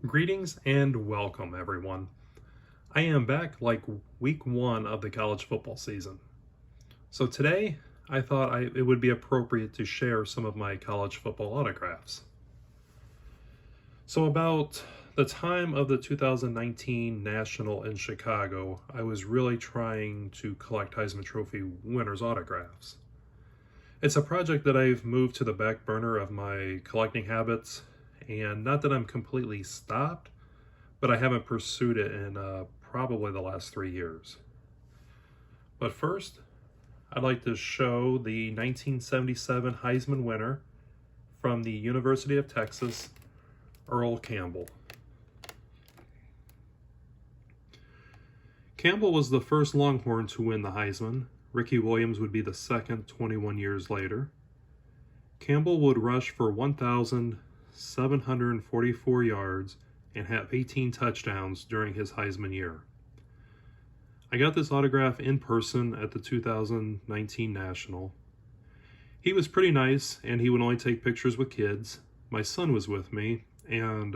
Greetings and welcome, everyone. I am back like week one of the college football season. So today, I thought it would be appropriate to share some of my college football autographs. So about the time of the 2019 National in Chicago, I was really trying to collect Heisman Trophy winners' autographs. It's a project that I've moved to the back burner of my collecting habits, and not that I'm completely stopped, but I haven't pursued it in probably the last 3 years. But first, I'd like to show the 1977 Heisman winner from the University of Texas, Earl Campbell. Campbell was the first Longhorn to win the Heisman. Ricky Williams would be the second 21 years later. Campbell would rush for 1,744 yards and have 18 touchdowns during his Heisman year. I got this autograph in person at the 2019 National. He was pretty nice, and he would only take pictures with kids. My son was with me, and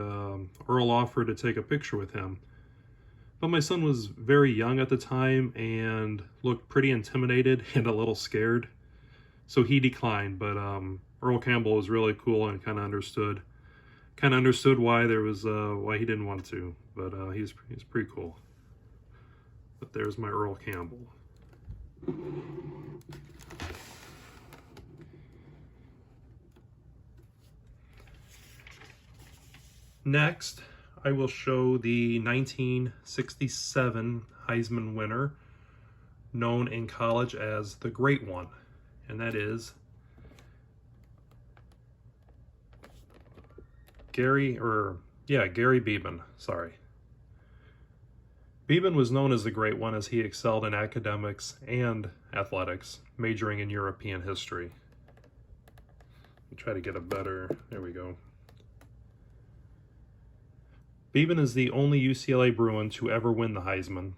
Earl offered to take a picture with him. But my son was very young at the time and looked pretty intimidated and a little scared, so he declined. But Earl Campbell was really cool and kind of understood why why he didn't want to. But he's pretty cool. But there's my Earl Campbell. Next, I will show the 1967 Heisman winner, known in college as the Great One, and that is Gary Beban. Beban was known as the Great One as he excelled in academics and athletics, majoring in European history. Let me try to get there we go. Beban is the only UCLA Bruin to ever win the Heisman.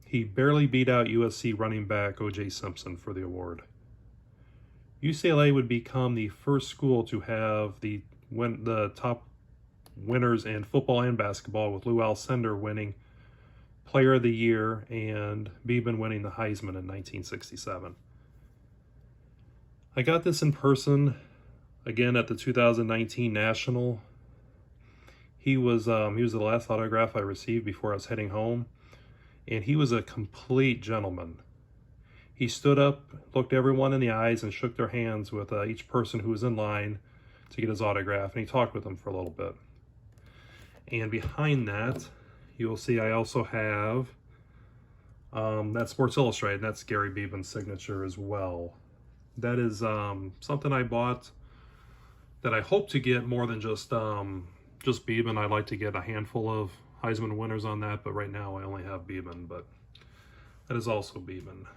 He barely beat out USC running back O.J. Simpson for the award. UCLA would become the first school to have the top winners in football and basketball, with Lou Alcindor winning Player of the Year and Beban winning the Heisman in 1967. I got this in person again at the 2019 National. He was the last autograph I received before I was heading home, and he was a complete gentleman. He stood up, looked everyone in the eyes, and shook their hands with each person who was in line to get his autograph, and he talked with them for a little bit. And behind that, you'll see I also have that's Sports Illustrated, and that's Gary Beban's signature as well. That is something I bought that I hope to get more than just Beban. I'd like to get a handful of Heisman winners on that, but right now I only have Beban, but that is also Beban.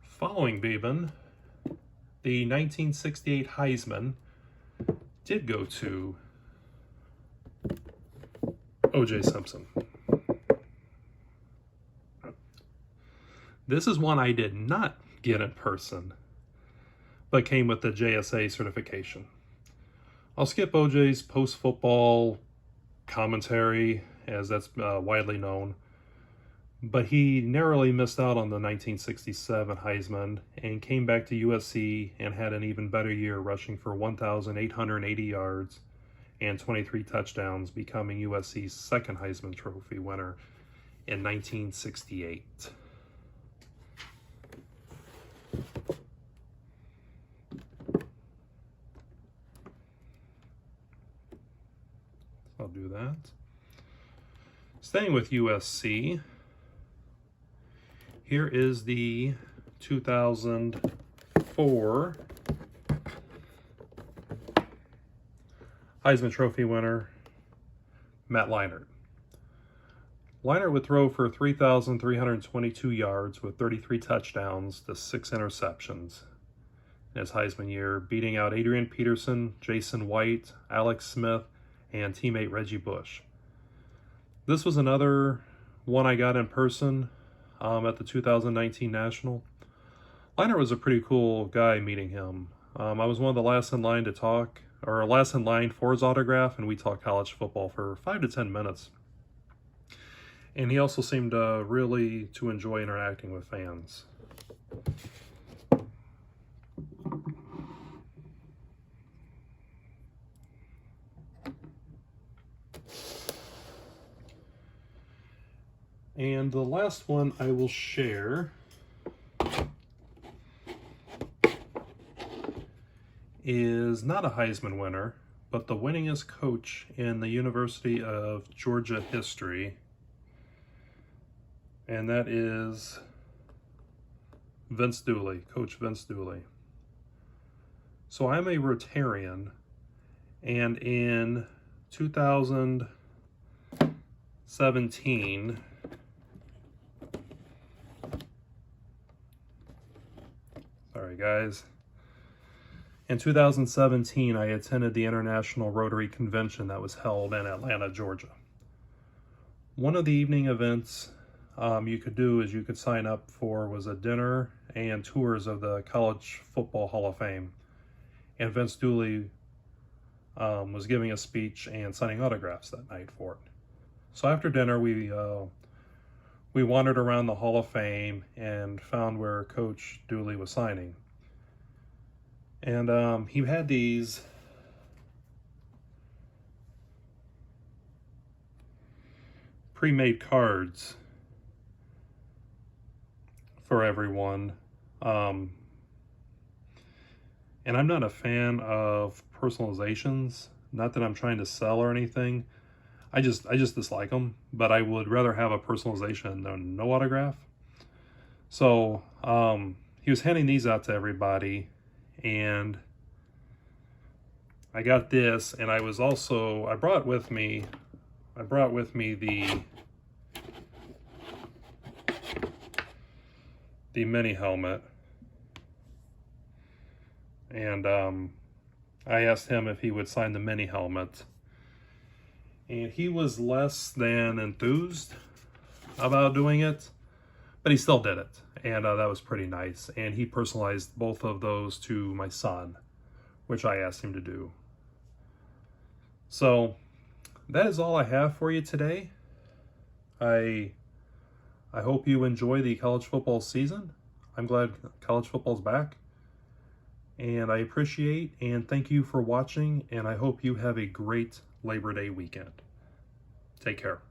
Following Beban, the 1968 Heisman did go to O.J. Simpson. This is one I did not get in person, but came with the JSA certification. I'll skip OJ's post-football commentary, as that's widely known, but he narrowly missed out on the 1967 Heisman and came back to USC and had an even better year, rushing for 1,880 yards and 23 touchdowns, becoming USC's second Heisman Trophy winner in 1968. I'll do that. Staying with USC, here is the 2004 Heisman Trophy winner, Matt Leinart. Leinart would throw for 3,322 yards with 33 touchdowns to 6 interceptions in his Heisman year, beating out Adrian Peterson, Jason White, Alex Smith, and teammate Reggie Bush. This was another one I got in person. at the 2019 National. Leinart was a pretty cool guy meeting him. I was one of the last in line to talk, or last in line for his autograph, and we talked college football for 5 to 10 minutes. And he also seemed really to enjoy interacting with fans. And the last one I will share is not a Heisman winner, but the winningest coach in the University of Georgia history, and that is Vince Dooley, Coach Vince Dooley. So I'm a Rotarian, and in 2017, sorry guys, in 2017 I attended the International Rotary Convention that was held in Atlanta, Georgia. One of the evening events you could do is you could sign up for was a dinner and tours of the College Football Hall of Fame. And Vince Dooley was giving a speech and signing autographs that night for it. So after dinner, we wandered around the Hall of Fame and found where Coach Dooley was signing. And he had these pre-made cards for everyone. And I'm not a fan of personalizations. Not that I'm trying to sell or anything. I just dislike them, but I would rather have a personalization than no autograph. So he was handing these out to everybody, and I got this, and I brought with me the mini helmet. And I asked him if he would sign the mini helmet, and he was less than enthused about doing it, but he still did it, and that was pretty nice. And he personalized both of those to my son, which I asked him to do. So that is all I have for you today. I hope you enjoy the college football season. I'm glad college football's back. And I appreciate and thank you for watching, and I hope you have a great Labor Day weekend. Take care.